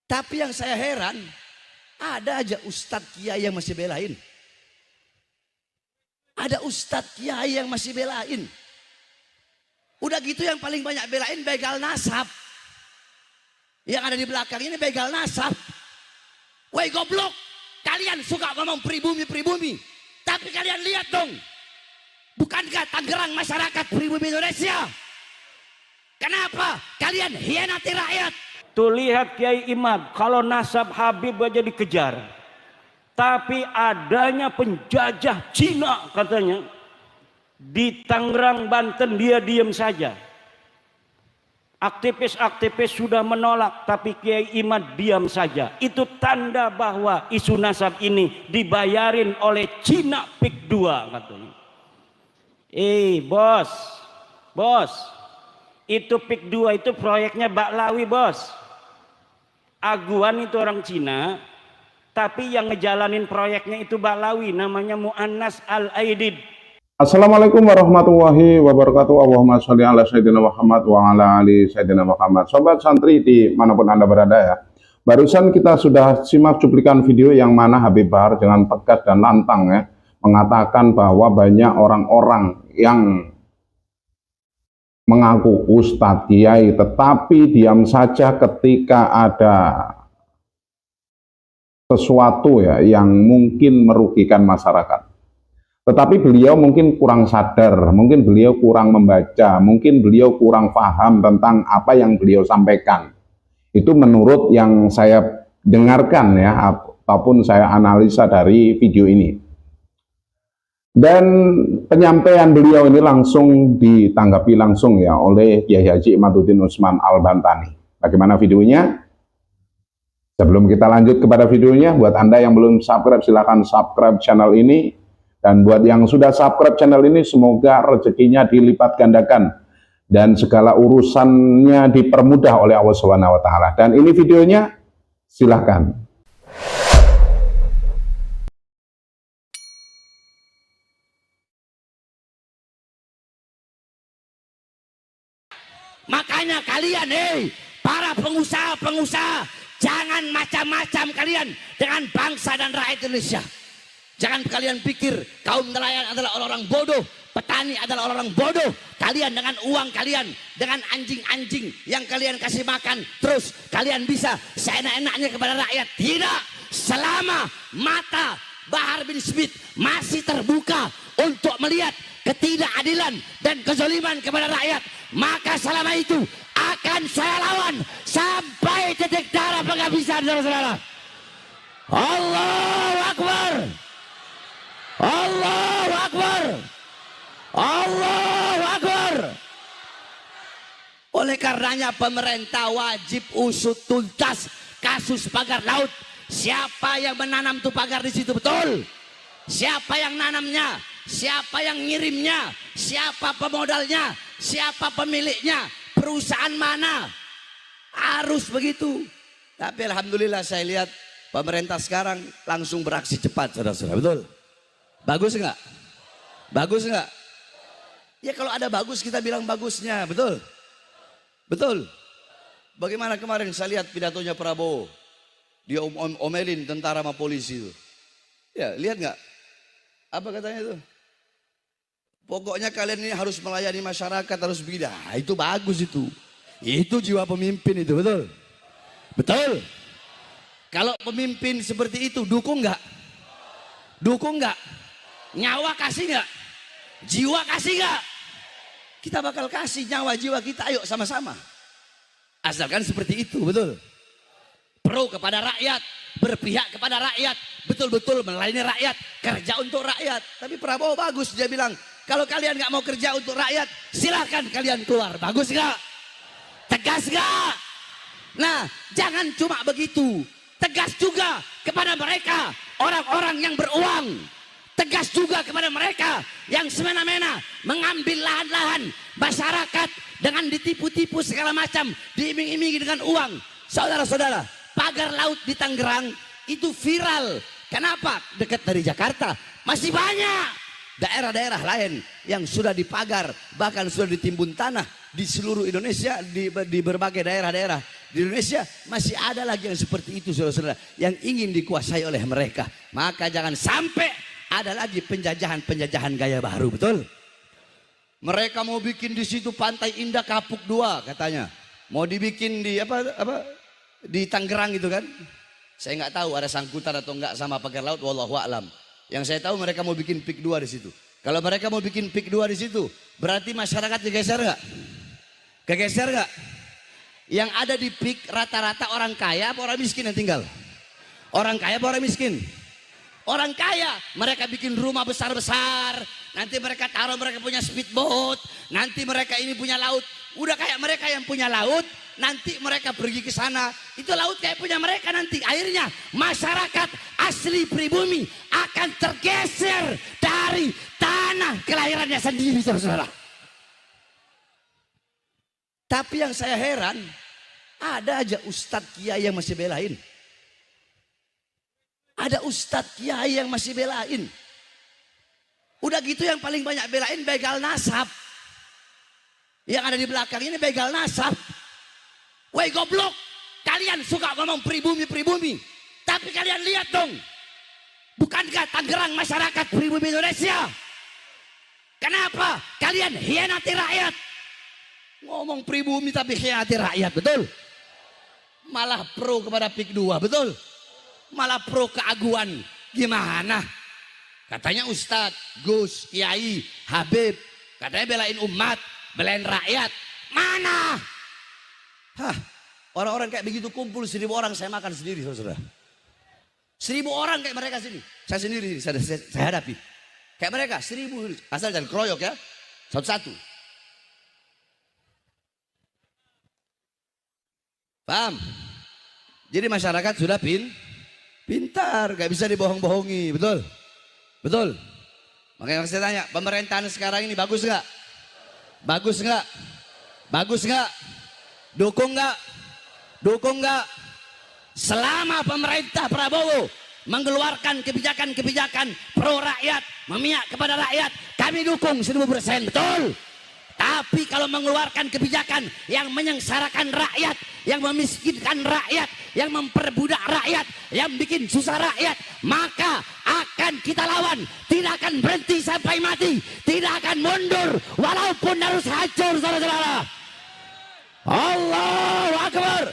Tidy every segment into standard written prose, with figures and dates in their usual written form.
Tapi yang saya heran, ada aja ustadz kiai yang masih belain. Ada ustadz kiai yang masih belain. Udah gitu yang paling banyak belain begal nasab. Yang ada di belakang ini begal nasab. Woi goblok, kalian suka ngomong pribumi. Tapi kalian lihat dong, bukankah Tangerang masyarakat pribumi Indonesia? Kenapa kalian hianati rakyat? Tuh lihat Kiai Imad, kalau nasab Habib aja dikejar. Tapi adanya penjajah Cina katanya di Tangerang, Banten, dia diam saja. Aktivis-aktivis sudah menolak, tapi Kiai Imad diam saja. Itu tanda bahwa isu nasab ini dibayarin oleh Cina PIK 2 katanya. Bos, itu PIK 2 itu proyeknya Baklawi bos. Aguan itu orang Cina, tapi yang ngejalanin proyeknya itu Baklawi, namanya Mu'annas Al-Aidid. Assalamualaikum warahmatullahi wabarakatuh. Allahumma sholli ala sayyidina Muhammad wa ala ali sayyidina Muhammad. Sobat santri dimanapun Anda berada ya. Barusan kita sudah simak cuplikan video yang mana Habib Bahar dengan tegas dan lantang ya mengatakan bahwa banyak orang-orang yang mengaku ustadz kiai tetapi diam saja ketika ada sesuatu ya yang mungkin merugikan masyarakat. Tetapi beliau mungkin kurang sadar, mungkin beliau kurang membaca, mungkin beliau kurang paham tentang apa yang beliau sampaikan. Itu menurut yang saya dengarkan ya, ataupun saya analisa dari video ini. Dan penyampaian beliau ini langsung ditanggapi langsung ya oleh Kiai Haji Imaduddin Usman Al-Bantani. Bagaimana videonya? Sebelum kita lanjut kepada videonya, buat Anda yang belum subscribe silahkan subscribe channel ini. Dan buat yang sudah subscribe channel ini, semoga rezekinya dilipat gandakan dan segala urusannya dipermudah oleh Allah Subhanahu wa taala. Dan ini videonya, silahkan. Makanya kalian, para pengusaha-pengusaha, jangan macam-macam kalian dengan bangsa dan rakyat Indonesia. Jangan kalian pikir kaum nelayan adalah orang-orang bodoh, petani adalah orang-orang bodoh. Kalian dengan uang kalian, dengan anjing-anjing yang kalian kasih makan, terus kalian bisa seenak-enaknya kepada rakyat. Tidak, selama mata Bahar bin Smith masih terbuka untuk melihat ketidakadilan dan kezaliman kepada rakyat, maka selama itu akan saya lawan sampai titik darah penghabisan, saudara-saudara. Allahu Akbar. Allahu Akbar. Allahu Akbar. Oleh karenanya pemerintah wajib usut tuntas kasus pagar laut. Siapa yang menanam tuh pagar di situ, betul? Siapa yang nanamnya? Siapa yang ngirimnya? Siapa pemodalnya? Siapa pemiliknya? Perusahaan mana? Harus begitu. Tapi alhamdulillah saya lihat pemerintah sekarang langsung beraksi cepat, saudara-saudara. Betul? Bagus enggak? Bagus enggak? Ya kalau ada bagus kita bilang bagusnya, betul? Betul? Bagaimana kemarin saya lihat pidatonya Prabowo? Dia omelin tentara sama polisi itu. Ya, lihat enggak? Apa katanya itu? Pokoknya kalian ini harus melayani masyarakat, harus begini. Nah, itu bagus itu. Itu jiwa pemimpin itu, betul? Betul? Kalau pemimpin seperti itu, dukung enggak? Dukung enggak? Nyawa kasih enggak? Jiwa kasih enggak? Kita bakal kasih nyawa jiwa kita, ayo sama-sama. Asalkan seperti itu, betul? Pro kepada rakyat, berpihak kepada rakyat, betul-betul melayani rakyat, kerja untuk rakyat. Tapi Prabowo bagus, dia bilang, kalau kalian nggak mau kerja untuk rakyat, silahkan kalian keluar. Bagus nggak? Tegas nggak? Nah, jangan cuma begitu. Tegas juga kepada mereka, orang-orang yang beruang. Tegas juga kepada mereka yang semena-mena mengambil lahan-lahan masyarakat dengan ditipu-tipu segala macam, diiming-imingi dengan uang. Saudara-saudara, pagar laut di Tangerang itu viral. Kenapa? Dekat dari Jakarta. Masih banyak daerah-daerah lain yang sudah dipagar, bahkan sudah ditimbun tanah di seluruh Indonesia, di berbagai daerah-daerah Di Indonesia masih ada lagi yang seperti itu, saudara-saudara, yang ingin dikuasai oleh mereka. Maka jangan sampai ada lagi penjajahan gaya baru, betul? Mereka mau bikin di situ Pantai Indah Kapuk 2 katanya. Mau dibikin di di Tangerang gitu kan. Saya nggak tahu ada sangkutan atau enggak sama pagar laut, wallahu a'lam. Yang saya tahu mereka mau bikin PIK 2 di situ. Kalau mereka mau bikin PIK 2 di situ, berarti masyarakat digeser nggak? Kegeser nggak? Yang ada di PIK rata-rata orang kaya apa orang miskin yang tinggal? Orang kaya apa orang miskin? Orang kaya, mereka bikin rumah besar-besar, nanti mereka taruh mereka punya speedboat, nanti mereka ini punya laut. Udah kayak mereka yang punya laut, nanti mereka pergi ke sana, itu laut kayak punya mereka nanti. Akhirnya masyarakat asli pribumi akan tergeser dari tanah kelahirannya sendiri, saudara. Tapi yang saya heran, ada aja ustadz kiai yang masih belain. Ada ustadz kiai yang masih belain. Udah gitu yang paling banyak belain begal nasab. Yang ada di belakang ini begal nasab. Woi goblok, kalian suka ngomong pribumi. Tapi kalian lihat dong. Bukankah Tangerang masyarakat pribumi Indonesia? Kenapa kalian hianati rakyat? Ngomong pribumi tapi hianati rakyat, betul? Malah pro kepada PIK 2, betul? Malah pro keaguan. Gimana? Katanya Ustadz, Gus, Kiai, Habib, katanya belain umat, belain rakyat. Mana? Hah, orang-orang kayak begitu kumpul 1.000 orang, saya makan sendiri, saudara. 1.000 orang kayak mereka sini, saya sendiri, saya hadapi. Kayak mereka 1.000, asal jangan keroyok ya, satu-satu. Paham? Jadi masyarakat sudah pintar, gak bisa dibohong-bohongi, betul? Betul? Makanya saya tanya, pemerintahan sekarang ini bagus gak? Bagus gak? Bagus gak? Dukung gak? Dukung gak? Selama pemerintah Prabowo mengeluarkan kebijakan-kebijakan pro rakyat, memihak kepada rakyat, kami dukung 1000%, betul? Tapi kalau mengeluarkan kebijakan yang menyengsarakan rakyat, yang memiskinkan rakyat, yang memperbudak rakyat, yang bikin susah rakyat, maka akan kita lawan. Tidak akan berhenti sampai mati, tidak akan mundur walaupun harus hancur, saudara-saudara. Allahu Akbar.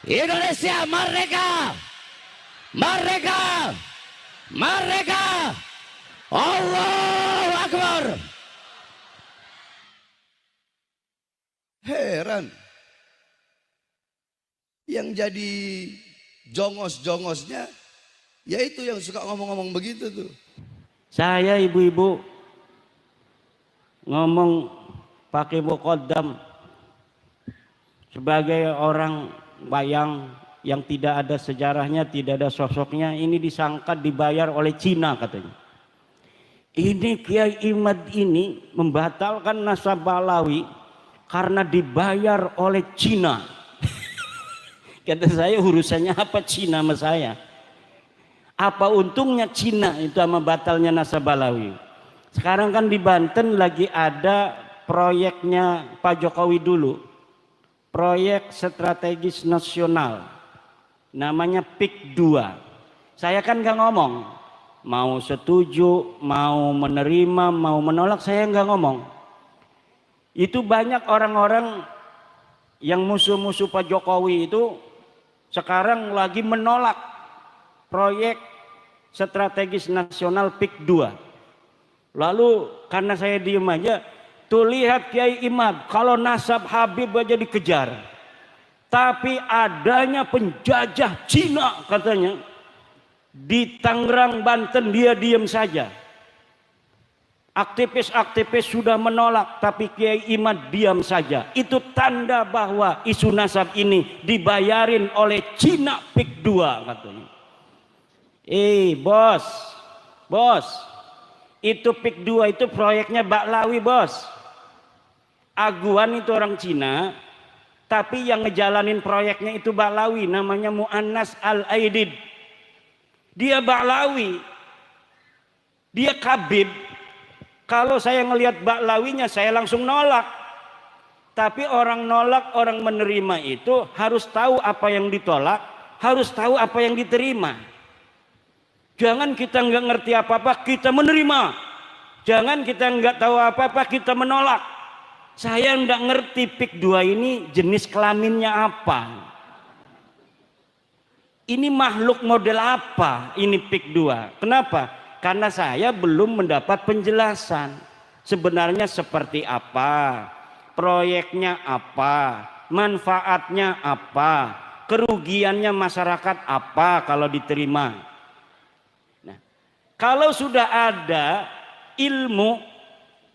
Indonesia merdeka. Merdeka. Merdeka. Allahu Akbar. Heran. Yang jadi jongos-jongosnya yaitu yang suka ngomong-ngomong begitu tuh. Saya ibu-ibu ngomong pakai muqaddam sebagai orang bayang yang tidak ada sejarahnya, tidak ada sosoknya, ini disangka dibayar oleh Cina katanya. Ini Kiai Imad ini membatalkan nasab Balawi karena dibayar oleh Cina. Kata saya, urusannya apa Cina sama saya? Apa untungnya Cina itu sama batalnya nasab Balawi? Sekarang kan di Banten lagi ada proyeknya Pak Jokowi dulu. Proyek strategis nasional. Namanya PIK 2. Saya kan gak ngomong. Mau setuju, mau menerima, mau menolak, saya gak ngomong. Itu banyak orang-orang yang musuh-musuh Pak Jokowi itu sekarang lagi menolak proyek strategis nasional PIK 2. Lalu karena saya diem aja, tuh lihat Kiai Imad, kalau nasab Habib aja dikejar. Tapi adanya penjajah Cina katanya di Tangerang, Banten, dia diem saja. Aktivis-aktivis sudah menolak, tapi Kiai Imad diam saja. Itu tanda bahwa isu nasab ini dibayarin oleh Cina PIK 2 katanya. Bos, itu PIK 2 itu proyeknya Baklawi, bos. Aguan itu orang Cina, tapi yang ngejalanin proyeknya itu Baklawi, namanya Mu'annas Al-Aidid. Dia Baklawi, dia Kabib. Kalau saya ngelihat Baklawinya, saya langsung nolak. Tapi orang nolak, orang menerima itu harus tahu apa yang ditolak, harus tahu apa yang diterima. Jangan kita nggak ngerti apa-apa, kita menerima. Jangan kita nggak tahu apa-apa, kita menolak. Saya nggak ngerti PIK 2 ini jenis kelaminnya apa. Ini makhluk model apa ini PIK 2? Kenapa? Karena saya belum mendapat penjelasan. Sebenarnya seperti apa? Proyeknya apa, manfaatnya apa, kerugiannya masyarakat apa kalau diterima. Nah, kalau sudah ada ilmu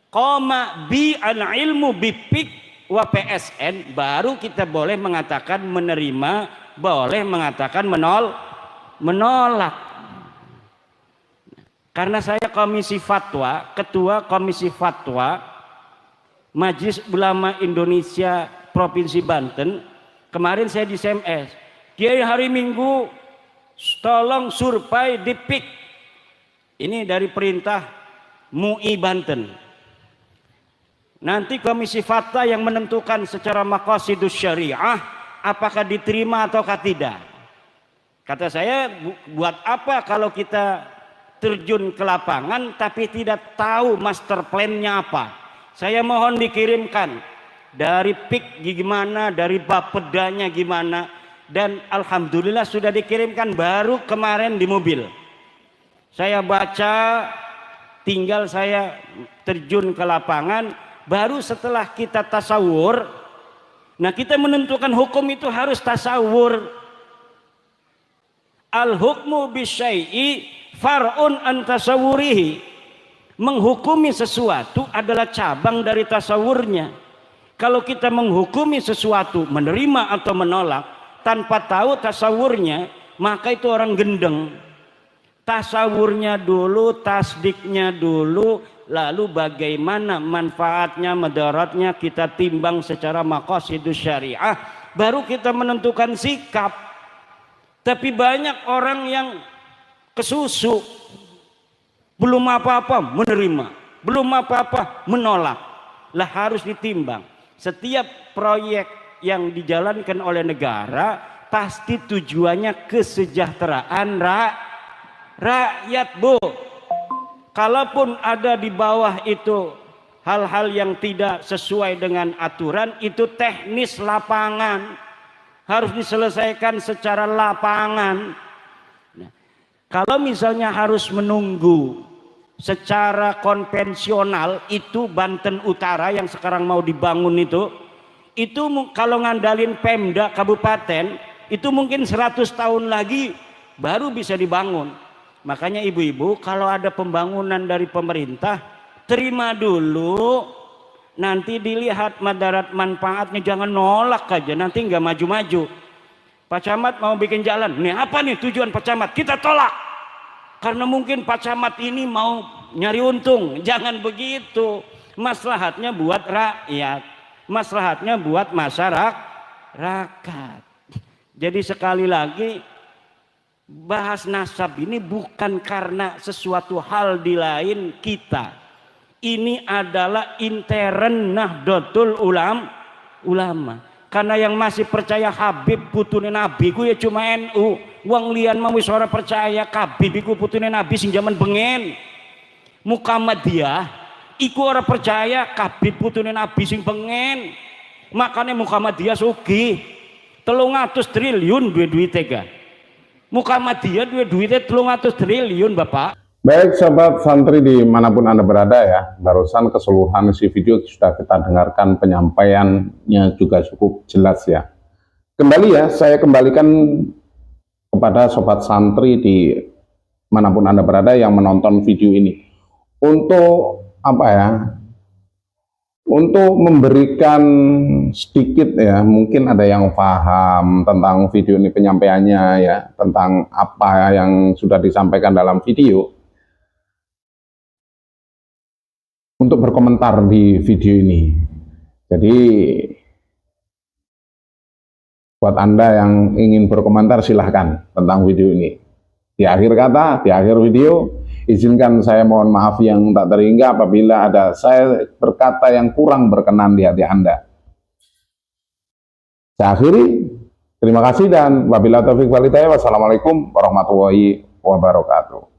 koma bi al ilmu bi PIK wa PSN, baru kita boleh mengatakan menerima, boleh mengatakan menolak. Karena saya komisi fatwa, ketua komisi fatwa Majelis Ulama Indonesia Provinsi Banten, kemarin saya di SMS, Kiai hari Minggu tolong survei di PIK. Ini dari perintah MUI Banten. Nanti komisi fatwa yang menentukan secara maqasidus syariah apakah diterima ataukah tidak. Kata saya, buat apa kalau kita terjun ke lapangan tapi tidak tahu master plan-nya apa? Saya mohon dikirimkan dari PIK gimana, dari bapedanya gimana, dan alhamdulillah sudah dikirimkan baru kemarin di mobil. Saya baca, tinggal saya terjun ke lapangan, baru setelah kita tasawur. Nah, kita menentukan hukum itu harus tasawur. Al-hukmu bisyai'i far'un an tasawurihi. Menghukumi sesuatu adalah cabang dari tasawurnya. Kalau kita menghukumi sesuatu, menerima atau menolak tanpa tahu tasawurnya, maka itu orang gendeng. Tasawurnya dulu, tasdiknya dulu, lalu bagaimana manfaatnya, mudaratnya kita timbang secara maqasidus syariah, baru kita menentukan sikap. Tapi banyak orang yang kesusu, belum apa-apa menerima, belum apa-apa menolak. Lah harus ditimbang. Setiap proyek yang dijalankan oleh negara pasti tujuannya kesejahteraan rakyat, Bu. Kalaupun ada di bawah itu hal-hal yang tidak sesuai dengan aturan, itu teknis lapangan, harus diselesaikan secara lapangan. Nah, kalau misalnya harus menunggu secara konvensional, itu Banten Utara yang sekarang mau dibangun itu kalau ngandalin Pemda kabupaten itu mungkin 100 tahun lagi baru bisa dibangun. Makanya ibu-ibu, kalau ada pembangunan dari pemerintah, terima dulu, nanti dilihat madarat manfaatnya, jangan nolak aja, nanti nggak maju-maju. Pak Camat mau bikin jalan, nih apa nih tujuan Pak Camat, kita tolak karena mungkin Pak Camat ini mau nyari untung. Jangan begitu, maslahatnya buat rakyat, maslahatnya buat masyarakat. Jadi sekali lagi, bahas nasab ini bukan karena sesuatu hal di lain kita. Ini adalah intern Nahdlatul Ulama. Karena yang masih percaya Habib putune Nabi ku ya cuma NU. Wong lian mau wis ora percaya Habib iku putune Nabi sing jaman bengen. Muhammadiyah iku ora percaya Habib putune Nabi sing bengen. Makanya Muhammadiyah sugih 300 triliun duit tega. Muhammadiyah duitnya 300 triliun, Bapak. Baik sahabat santri dimanapun Anda berada ya, barusan keseluruhan isi video sudah kita dengarkan, penyampaiannya juga cukup jelas ya. Kembali ya, saya kembalikan kepada sobat santri di manapun Anda berada yang menonton video ini. Untuk apa ya, untuk memberikan sedikit ya, mungkin ada yang paham tentang video ini penyampaiannya ya, tentang apa yang sudah disampaikan dalam video. Untuk berkomentar di video ini. Jadi buat Anda yang ingin berkomentar silahkan tentang video ini. Di akhir kata, di akhir video, izinkan saya mohon maaf yang tak terhingga apabila ada saya berkata yang kurang berkenan di hati Anda. Saya akhiri. Terima kasih dan wabillahi taufiq wal hidayah. Wassalamualaikum warahmatullahi wabarakatuh.